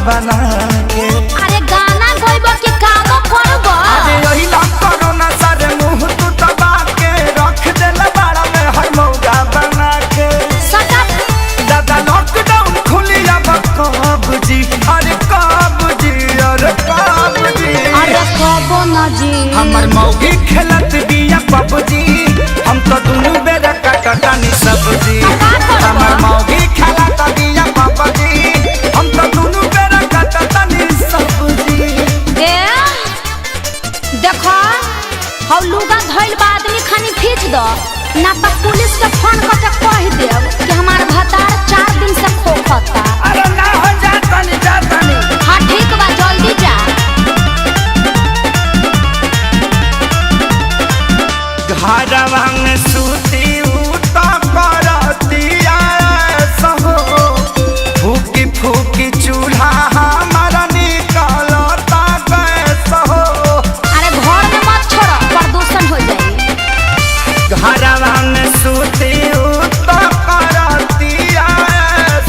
बना के। अरे गाना गइबो कि काम करबो? अरे यही ना करो ना सारे मुंह तू दबा के रख देला बाड़ा में हर मौका बना के। सटक दादा लॉकडाउन खुली अब कब जी, अरे कब जी, अरे कब जी। अरे कबो ना जी हमर मौगी खेलत बिया पबजी, हम तो दुनू बेरा काटतानी सब्जी। हमर मौगी खेलत बिया पबजी, हम तो दुनू बेरा काटतानी सब्जी। ए देखो हौ लुगा धइल बा आदमी खानी खींच दो ना तो पुलिस के फोन करके कह देब कि हमार भतार 4 दिन से खोखता। अरे ना हो जातानी जातानी। हाँ ठीक बा जल्दी जा। घरवा में सूती उता करतिया सहो, फूकी फूकी चूल्हा हमारा निकलता गैस हो। अरे घर में मत छोड़ो प्रदूषण हो जाई। घरवा में सूती उता करतिया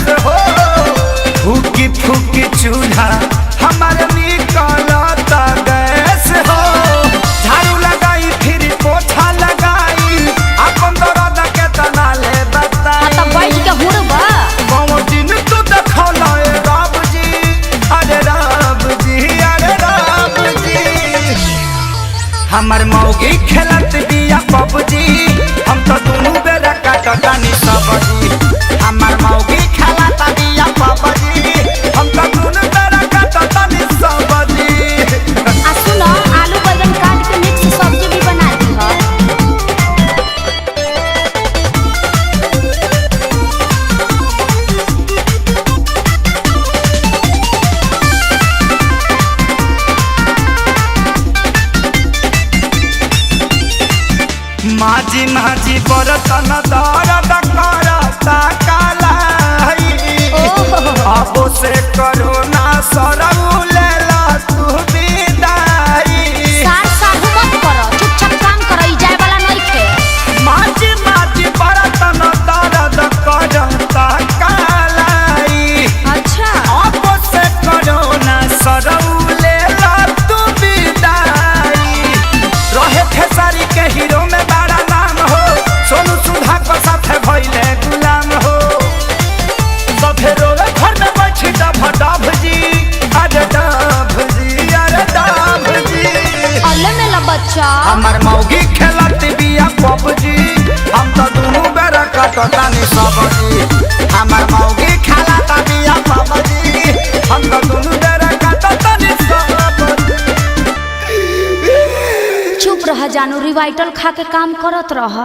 सहो, फूकी फूकी चूल्हा हमारा निकलता गैस हो। झाड़ू लगाई फिर पोछा लगाई, अपन दर्द के तना ले बताई। हाँ तो बैठ के हुड़बा। बाबू दिन तू देखौला ए रब जी, अरे रब जी, अरे रब जी। हमर मौगी खेलत बिया पबजी, हम तो दुनू बेरा काटतानी सब्जी। हमर मौगी खेलत बिया पबजी, हम तो दुनू बेरा काटतानी सब्जी। आ सुनो आलू बैंगन काट के मिक्स सब्जी भी बना दी हो। माझी माझी बरतन दर्द करता कालाई, अब से करो ना सरऊ लेला तू विदाई। सार साहू मत करो चुपचाप काम करो ई जाए वाला नहीं खे। माझी माझी बरतन दर्द करता कालाई, अच्छा अब से करो ना सरऊ लेला तू विदाई। रहे खेसारी के हीरो में बड़ा नाम हो, सोनू सुधा को साथे भइले गुलाम हो। सफे रोवे घर में बैठी डभ डभ जी, अरे डभ जी, अरे डभ जी। अल्ले मेला बच्चा हमर मौगी खेलत बिया पबजी, हम तो दुनू बेरा काटतानी सब्जी। हमर मौगी खेलत बिया पबजी, हम तो दुनू बेरा काटतानी सब्जी। चुप रह जानू रिवाइटल खा के काम करत रह।